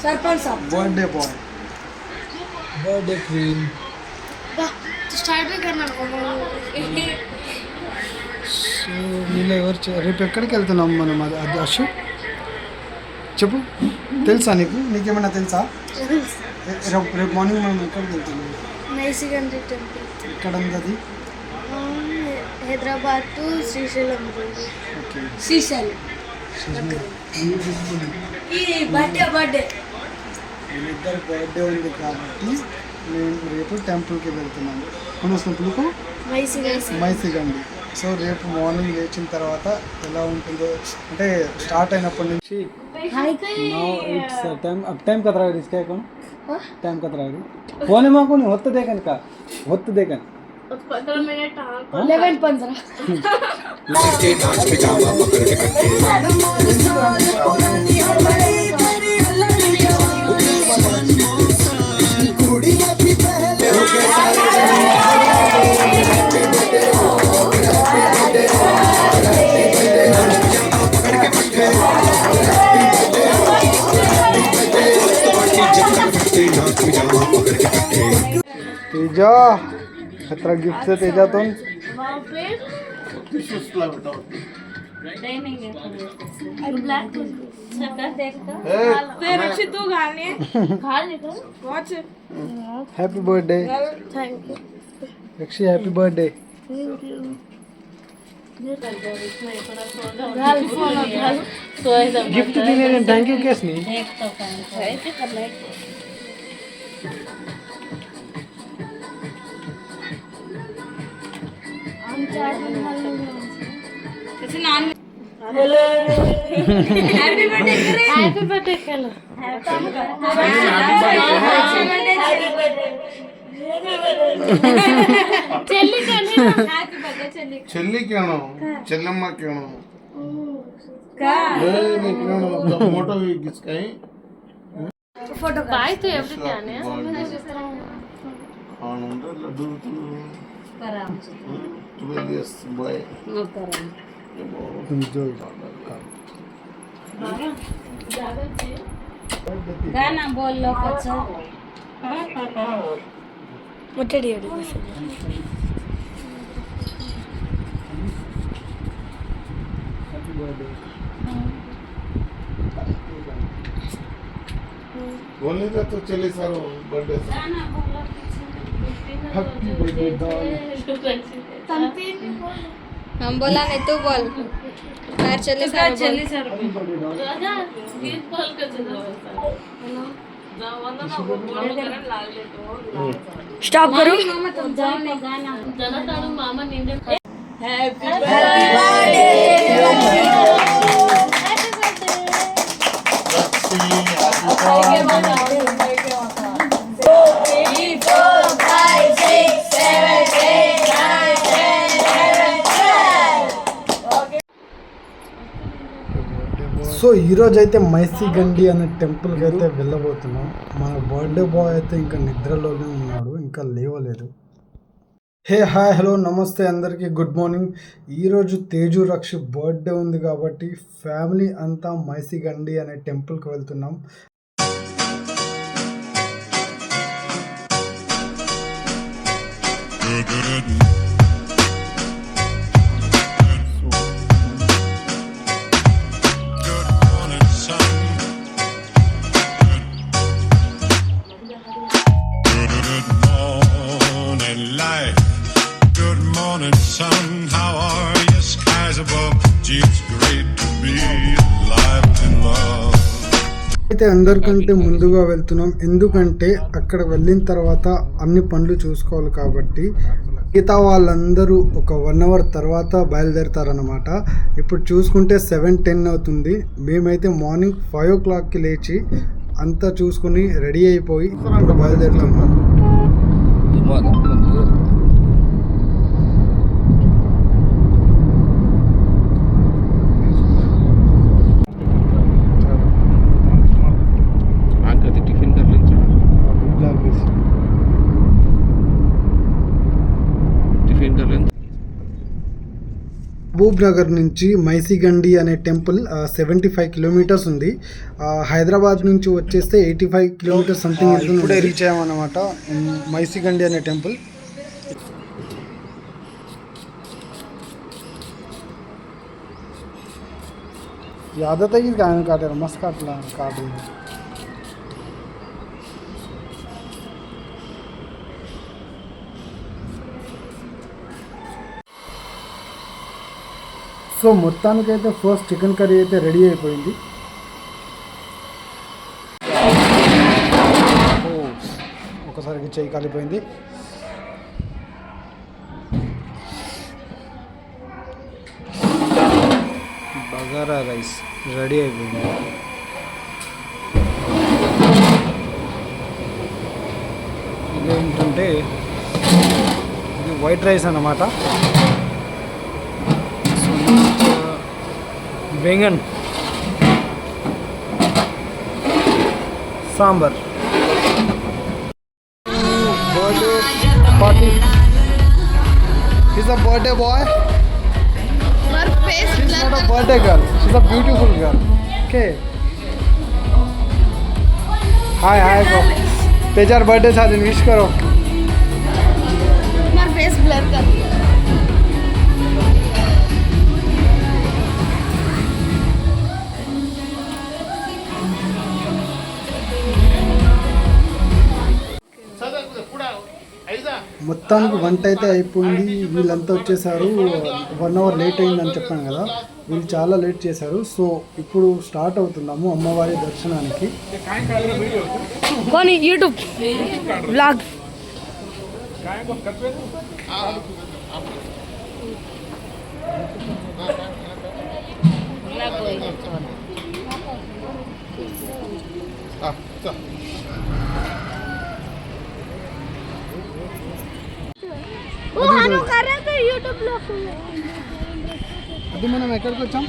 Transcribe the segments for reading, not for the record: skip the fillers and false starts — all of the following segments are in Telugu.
सरपंच साहब birthday boy birthday queen start भी करना సో వీళ్ళు ఎవరు రేపు ఎక్కడికి వెళ్తున్నాం మనం అది అశు చెప్పు తెలుసా నీకేమైనా తెలుసా రేపు మార్నింగ్ మనం ఎక్కడికి వెళ్తున్నాం మైసిగండి టెంపుల్ ఎక్కడ ఉంది అది హైదరాబాద్ టు శ్రీశైలం ఓకే శ్రీశైలం ఈ బర్త్డే వీళ్ళిద్దరు బర్త్డే ఉంది కాబట్టి మేము రేపు టెంపుల్కి వెళ్తున్నాము కొనసాగులకు మైసిగండి సో రేపు మార్నింగ్ లేచిన తర్వాత ఎలా ఉంటుందో అంటే స్టార్ట్ అయినప్పటి నుంచి ఇట్స్ టైం కదరా इसका कौन टाइम कतरा है फोन में कौन होते देखन का होते देखन 15 मिनट 11:15 लड़के नाच पिजामा पकड़ के कट्टे तेजा खतरा गिफ्ट से तेजा तो happy birthday Rakshi happy birthday gift देने थैंक यू कैस नहीं हैप्पी बर्थडे करो చెల్లి క్యానో చెల్లమ్మ క్యానో मोटो किसका फोटो बाय तो एवरी क्या है लड्डू 12 years boy गाना बोल लो कुछ मुठड़ी बोलने का तो चले सारो बर्थडे गाना बोलो हैप्पी बर्थडे हम बोला नहीं तू बोल पैर चले सारे चली सर राजा गीत बोल के चलो स्टॉप करो गाना जरा तारू मामा निंदे हैप्पी సో ఈరోజు అయితే మైసిగండి అనే టెంపుల్కి అయితే వెళ్ళబోతున్నాం. మన బర్త్డే బాయ్ అయితే ఇంకా నిద్రలోనే ఉన్నాడు, ఇంకా లేవలేదు. హే హాయ్ హలో నమస్తే అందరికీ గుడ్ మార్నింగ్. ఈరోజు తేజు రక్షి బర్త్డే ఉంది కాబట్టి ఫ్యామిలీ అంతా మైసిగండి అనే టెంపుల్కి వెళ్తున్నాం. అయితే అందరికంటే ముందుగా వెళ్తున్నాం, ఎందుకంటే అక్కడ వెళ్ళిన తర్వాత అన్ని పనులు చూసుకోవాలి కాబట్టి. మిగతా వాళ్ళందరూ ఒక 1 hour తర్వాత బయలుదేరుతారనమాట. ఇప్పుడు చూసుకుంటే 7:10 అవుతుంది. మేమైతే మార్నింగ్ 5 o'clockకి లేచి అంతా చూసుకుని రెడీ అయిపోయి ఇప్పుడు బయలుదేరుతున్నాం. అబ్బో మహబూబ్ నగర్ నుంచి మైసిగండి అనే టెంపుల్ 75 కిలోమీటర్స్ ఉంది. హైదరాబాద్ నుంచి వచ్చేస్తే 85 కిలోమీటర్స్ సంథింగ్. ఇప్పుడే రీచ్ అయ్యామన్నమాట మైసిగండి అనే టెంపుల్. आदत है कि गायन काटे मस्त काटला काट సో మొత్తానికైతే ఫస్ట్ చికెన్ కర్రీ అయితే రెడీ అయిపోయింది. ఒకసారికి చెయ్యి కాలిపోయింది. బగారా రైస్ రెడీ అయిపోయింది. ఇదేంటంటే ఇది వైట్ రైస్ అన్నమాట. Baingan sambar. Birthday party. Is a birthday boy. She's not a birthday girl. She's a beautiful girl. Okay. Hi bro. तेजार बर्थडे था दिन विश करो. तुम्हारा फेस ब्लर कर दिया. మొత్తానికి వంట అయితే అయిపోయింది. వీళ్ళంతా వచ్చేసారు. 1 అవర్ లేట్ అయిందని చెప్పాను కదా, వీళ్ళు చాలా లేట్ చేశారు. సో ఇప్పుడు స్టార్ట్ అవుతున్నాము అమ్మవారి దర్శనానికి. యూట్యూబ్ బ్లాగ్ అది మనం ఎక్కడికి వచ్చాం?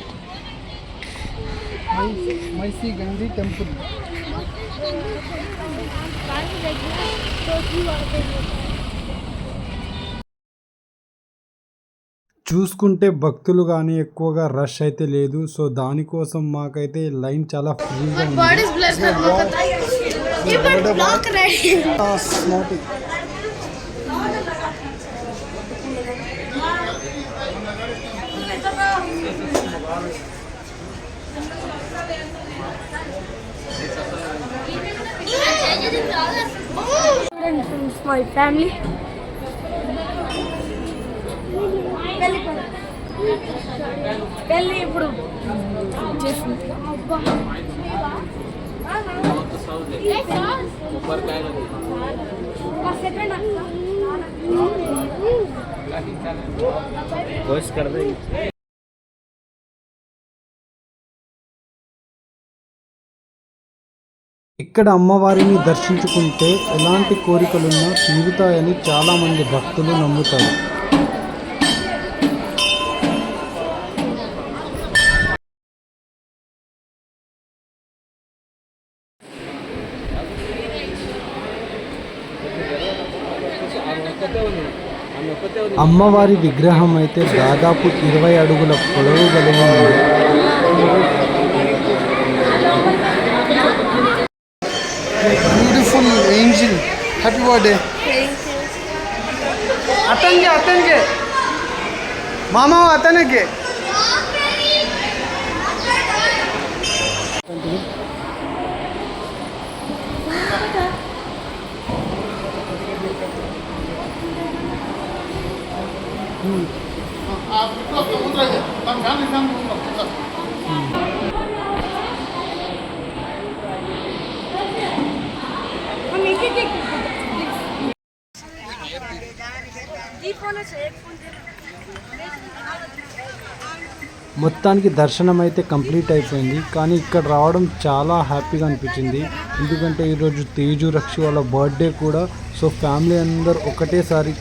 మైసిగండి టెంపుల్. చూసుకుంటే భక్తులు కానీ ఎక్కువగా రష్ అయితే లేదు. సో దానికోసం మాకైతే లైన్ చాలా ఫ్రీగా ఉంది. My family. పెళ్ళి ఇప్పుడు చేస్తుంది. ఇక్కడ అమ్మవారిని దర్శించుకుంటే ఎలాంటి కోరికలున్నా తీరుతాయని చాలామంది భక్తులు నమ్ముతారు. అమ్మవారి విగ్రహం అయితే దాదాపు 20 అడుగుల పొడవు కలిగి ఉంది. Beautiful angel. Happy birthday. అతనికి మామ అతనికి. మొత్తానికి దర్శనం అయితే కంప్లీట్ అయిపోయింది. కానీ ఇక్కడ రావడం చాలా హ్యాపీగా అనిపించింది. ఎందుకంటే ఈరోజు తేజు రక్షి వాళ్ళ బర్త్డే కూడా. సో ఫ్యామిలీ అందరు ఒకటేసారి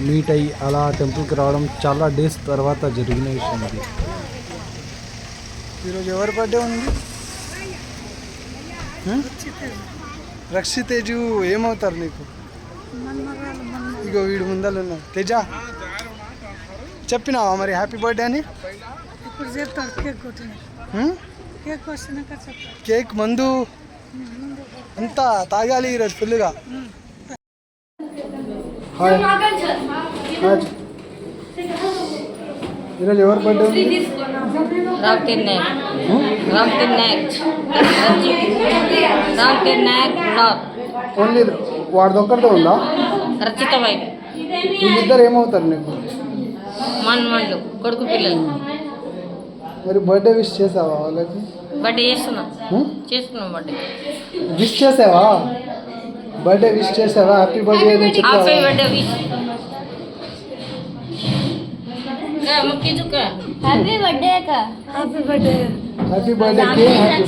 మీట్ అయ్యి అలా టెంపుల్కి రావడం చాలా డేస్ తర్వాత జరిగిన విషయం ఇది. ఈరోజు ఎవరి బర్త్డే ఉంది? రక్షి తేజు ఏమవుతారు నీకు? ఇగో వీడు ముందలు ఉన్నారు. తేజ చెప్పినావా మరి హ్యాపీ బర్త్డే అని? ఇప్పుడు చెప్తాడు కేక్ కొట్టిన హ్మ్? కేక్ వస్తున్నాక చెప్తాడు. కేక్ మందు అంతా తాగాలి ఈరోజు ఫుల్గా. Hi hi. ఈరోజు ఎవరి బర్త్డే ఉంది? రామ్కి నాయక్ ఓన్లీ వాడిదొక్కడితో ఉందా? రచితమై వీళ్ళిద్దరు ఏమవుతారు నీకు? మన్మండ్లు కొడుకు పిల్లలు మరి బర్త్డే విష్ చేసావా వాళ్ళకి? బర్త్డే చేస్తున్నాం హ్మ్? బర్త్డే విష్ చేసావా? బర్త్డే విష్ చేసావా? హ్యాపీ బర్త్డే అని హ్యాపీ చెప్పావా? బర్త్డే విష్ ముక్కి చుక్క హ్యాపీ బర్త్డే హ్యాపీ బర్త్డేకి హ్యాపీ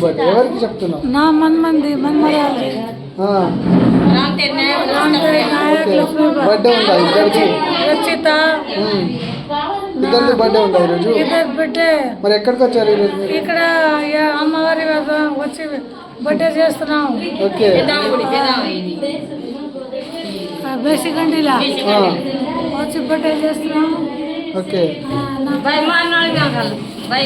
బర్త్డే ఎవరికి చెప్తున్నావు? నా మన్మంది మన్మరాలి ఆ, రామ్కి నాయక్ ఓకే. బర్త్డే ఉందా ఇద్దరికి? రచిత హ్మ్. ఇద్దరిది బర్త్డే ఉందా ఈరోజు? ఇద్దరు బర్త్డే మరి ఎక్కడికి వచ్చారు ఈరోజు మీరు? ఇక్కడ అమ్మవారి వద్ద వచ్చి బర్త్డే చేస్తున్నాం. ఓకే బేసిగండిలా ఆ, వచ్చి బర్త్డే చేస్తున్నాం. ఓకే. బై మా నాన్న by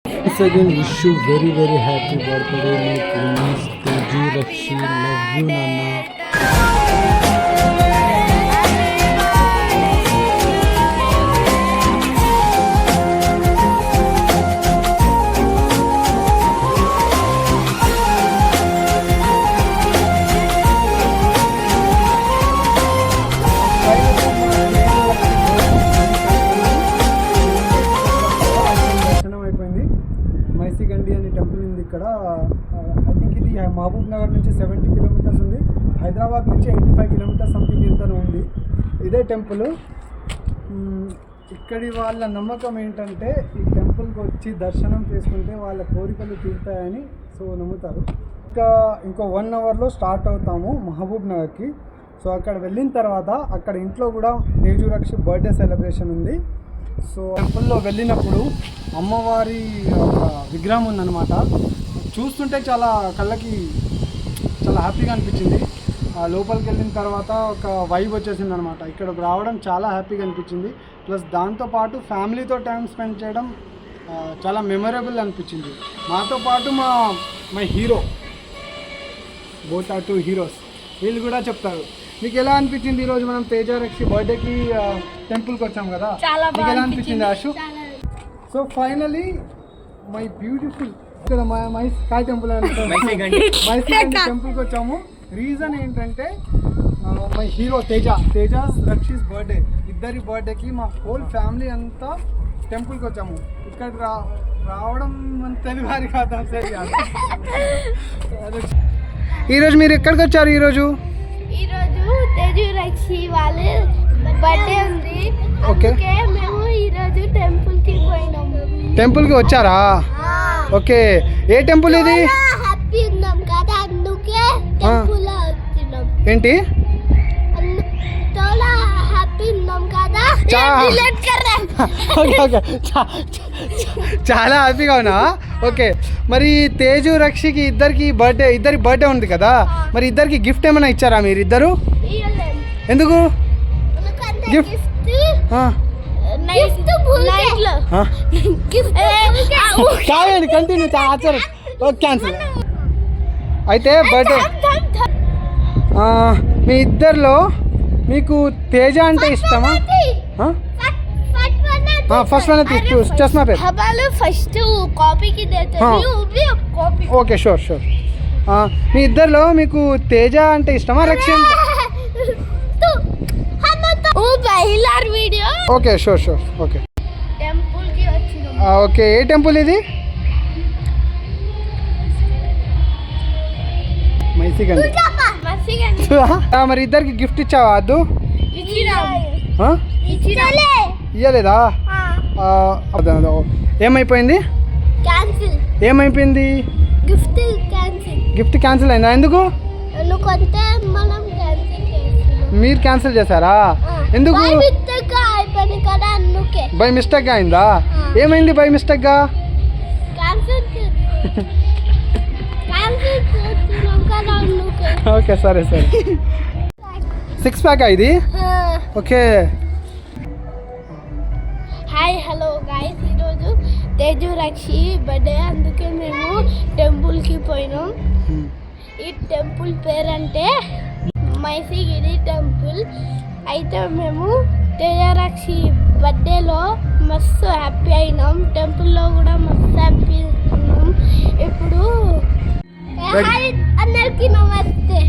Once again, wish you very very happy birthday, my queens. Teju, Rakshi, love you, Nana. దర్శనం అయిపోయింది. మైసిగండి అనే టెంపుల్ ఉంది ఇక్కడ. ఐ థింక్ ఇది మహబూబ్ నగర్ నుంచి 70 కిలోమీటర్స్ ఉంది. హైదరాబాద్ నుంచి 85 కిలోమీటర్స్ సంథింగ్ ఎంతనో ఉంది. ఇదే టెంపుల్. ఇక్కడి వాళ్ళ నమ్మకం ఏంటంటే ఈ టెంపుల్కి వచ్చి దర్శనం చేసుకుంటే వాళ్ళ కోరికలు తీరుతాయని సో నమ్ముతారు. ఇంకో 1 అవర్లో స్టార్ట్ అవుతాము మహబూబ్ నగర్కి. సో అక్కడ వెళ్ళిన తర్వాత అక్కడ ఇంట్లో కూడా తేజు రక్షి బర్త్డే సెలబ్రేషన్ ఉంది. సో టెంపుల్లో వెళ్ళినప్పుడు అమ్మవారి ఒక విగ్రహం ఉందన్నమాట. చూస్తుంటే చాలా కళ్ళకి చాలా హ్యాపీగా అనిపించింది. లోపలికి వెళ్ళిన తర్వాత ఒక వైబ్ వచ్చేసింది అనమాట. ఇక్కడికి రావడం చాలా హ్యాపీగా అనిపించింది. ప్లస్ దాంతోపాటు ఫ్యామిలీతో టైం స్పెండ్ చేయడం చాలా మెమొరబుల్ అనిపించింది. మాతో పాటు మా హీరో బోత్ ఆర్ 2 హీరోస్ వీళ్ళు కూడా చెప్తారు. మీకు ఎలా అనిపించింది ఈరోజు మనం తేజ రక్షి బర్త్డేకి టెంపుల్కి వచ్చాం కదా, మీకు ఎలా అనిపించింది ఆశు? సో ఫైనలీ మై బ్యూటిఫుల్ ఇక్కడ మై స్కై టెంపుల్ మైసిగండి టెంపుల్కి వచ్చాము. రీజన్ ఏంటంటే మై హీరో తేజ రక్షిస్ బర్త్డే, ఇద్దరి బర్త్డేకి మా హోల్ ఫ్యామిలీ అంతా టెంపుల్కి వచ్చాము. ఇక్కడ రావడం మన తెలుగువారి కాదు సరే కాదు. ఈరోజు మీరు ఎక్కడికి వచ్చారు? ఈరోజు తేజు రక్షి వాళ్ళ బర్త్డే ఉంది. ఓకే, అందుకే మేము ఈరోజు టెంపుల్కి పోయినాము. టెంపుల్కి వచ్చారా? ఓకే, ఏ టెంపుల్ ఇది? హ్యాపీ ఉన్నాం కదా అందుకే టెంపుల్ వచ్చినాం. ఏంటి చాలా హ్యాపీ ఉన్నాం కదా. ఓకే ఓకే, చాలా హ్యాపీగా ఉన్నా. ఓకే, మరి తేజు రక్షికి ఇద్దరి బర్త్డే ఉంది కదా, మరి ఇద్దరికి గిఫ్ట్ ఏమైనా ఇచ్చారా మీరు ఇద్దరు? ఎందుకు గిఫ్ట్? కాదండి, కంటిన్యూ ఆచారం. క్యాన్సిల్ అయితే బర్త్డే మీ ఇద్దరిలో మీకు తేజ అంటే ఇష్టమా? ఫస్ట్ వన్ చస్మా పేరు ఫస్ట్ కాపీకి ఓకే, షూర్. మీ ఇద్దరిలో మీకు తేజ అంటే ఇష్టమా Rakshi? Video okay, sure. Okay, temple కి వచ్చినాం. ఓకే, ఏ టెంపుల్ ఇది? మైసిగండి. మరి ఇద్దరికి గిఫ్ట్ ఇచ్చావా? అద్దు ఇచ్చిలే ఇయ్యలేదా? ఏమైపోయింది? క్యాన్సిల్. ఏమైపోయింది? Gift cancel. గిఫ్ట్ క్యాన్సిల్ అయిందా? ఎందుకు? ఎందుకంటే మనం క్యాన్సిల్ చేస్తున్నాం. మీరు క్యాన్సిల్ చేశారా? ఎందుకు? బై మిస్టేక్ గా అయిపోయింది కదా అందుకే. బై మిస్టేక్ గా అయిందా? ఏమైంది బై మిస్టేక్ గా? క్యాన్సిల్ చేస్తున్నాం కదా అందుకే. ఓకే సరే సరే. 6 ప్యాక్ ఇది. ఓకే. హాయ్ హలో గైస్, ఈరోజు తేజు రక్షి బర్త్డే, అందుకే మేము టెంపుల్కి పోయినాం. ఈ టెంపుల్ పేరంటే మైసిగిరి టెంపుల్. అయితే మేము తేజరక్షి బర్త్డేలో మస్తు హ్యాపీ అయినాం, టెంపుల్లో కూడా మస్తు హ్యాపీ అయినాం. ఇప్పుడు అందరికీ నమస్తే.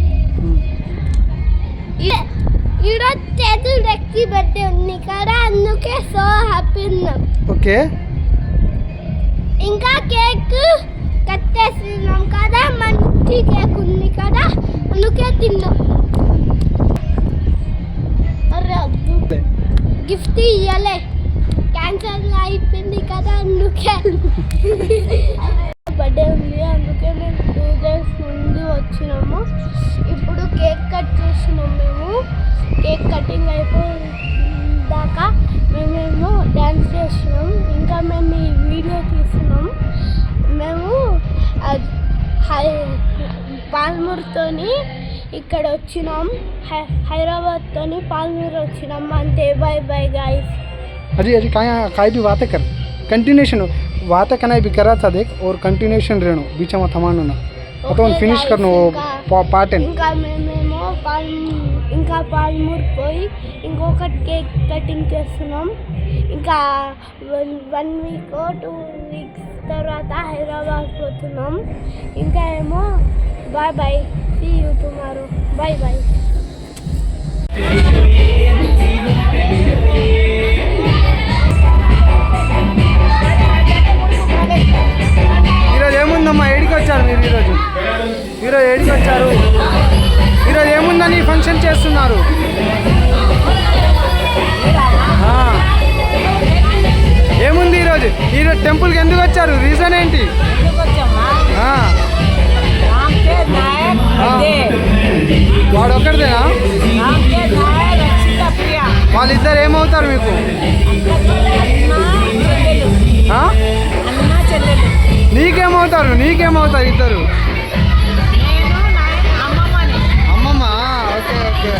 ఈరోజు తేజరక్షి బర్త్డే ఉంది కదా అందుకే సో హ్యాపీ ఉన్నాం. ఓకే. ఇంకా కేక్ కట్ చేస్తున్నాం కదా, మంచి కేక్ ఉంది కదా అందుకే తిన్నాం. అరే గిఫ్ట్ ఇవ్వలే, క్యాన్సర్ అయిపోయింది కదా అందుకే. బర్త్డే ఉంది అందుకే మేము 2 days ముందు వచ్చినాము. ఇప్పుడు కేక్ కట్ చేసినాం. మేము కేక్ కటింగ్ అయిపోయాక మేమేమో డ్యాన్స్ చేసినాం. ఇంకా మేము ఈ వీడియో తీసినాం. మేము పాల్మూరుతోని ఇక్కడ వచ్చినాం, హైదరాబాద్తోని పాల్మూరు వచ్చినాం. అంతే, బాయ్ బాయ్ गाइस. अजी अजी काय भी बातें कर, कंटिन्यूशन बातें करना भी करा था देख, और कंटिन्यूशन रहनो बीच में थमानो ना तो फिनिश करनो वो पार्ट. ఇంకా మేమేమో ఇంకా పాల్మూరు పోయి ఇంకొకటి కేక్ కటింగ్ చేస్తున్నాం. ఇంకా 1 week 2 weeks తర్వాత హైదరాబాద్ పోతున్నాం. ఇంకా ఏమో bye bye, see you tomorrow, bye bye. ఈరోజు ఏముందమ్మా? ఏడికి వచ్చారు మీరు? ఈరోజు ఏడికి వచ్చారు? ఈరోజు ఏముందని ఫంక్షన్ చేస్తున్నారు? ఏముంది ఈరోజు? టెంపుల్కి ఎందుకు వచ్చారు? రీజన్ ఏంటి? వాడు ఒక్కడిదేనా? వాళ్ళిద్దరు ఏమవుతారు మీకు? నీకేమవుతారు ఇద్దరు? అమ్మమ్మ. Okay okay.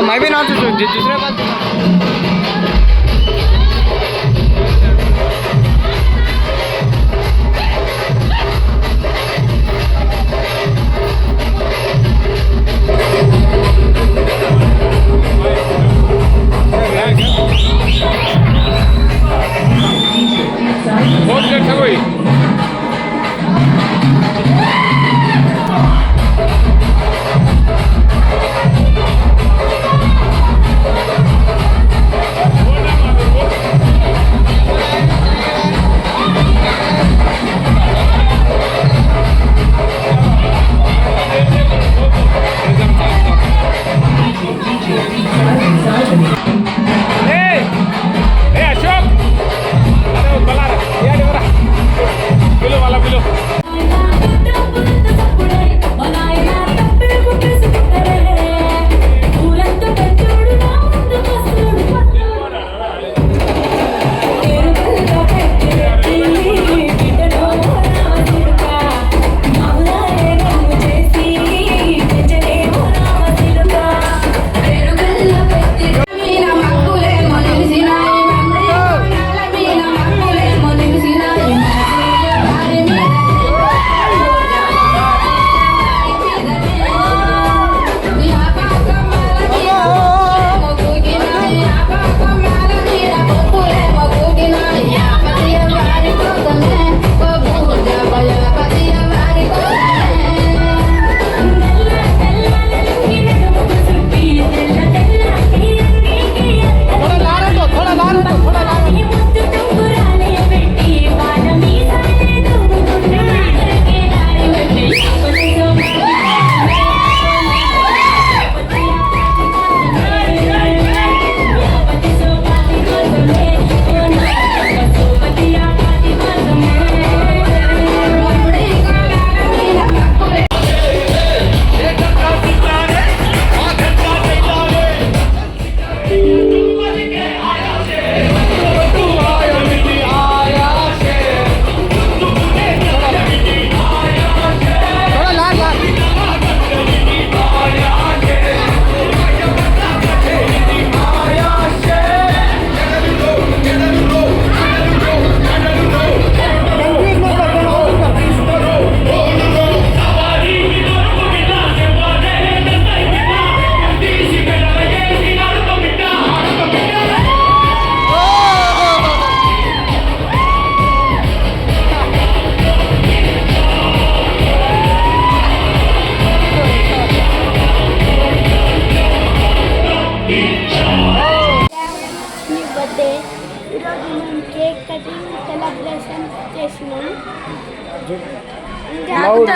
मैं भी नाच दूसरे बात. बहुत लेट है कोई.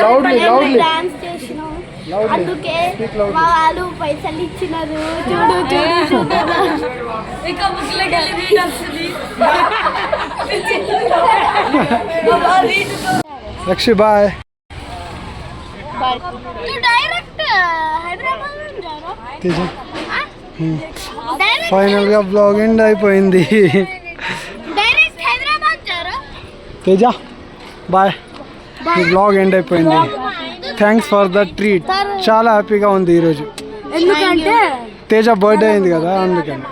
లౌడ్లీ డాన్స్ చేసినాం Loudly. అందుకే Speak loudly. మా వాళ్ళు పైసలు ఇచ్చినారు చూడు చూడు ఇంకా ముగ్గులకి వెళ్ళి నీళ్ళు వస్తుంది రక్షి బాయ్. డైరెక్ట్ హైదరాబాద్ ఉంటారా తేజ డైరెక్ట్ ఫైనల్గా బ్లాగ్ ఎండ్ అయిపోయింది. డైరెక్ట్ హైదరాబాద్ జారా తేజ బాయ్. ఈ బ్లాగ్ ఎండ్ అయిపోయింది. Thanks for the treat. చాలా హ్యాపీగా ఉంది ఈరోజు. ఎందుకంటే తేజ బర్త్డే అయింది కదా అందుకని.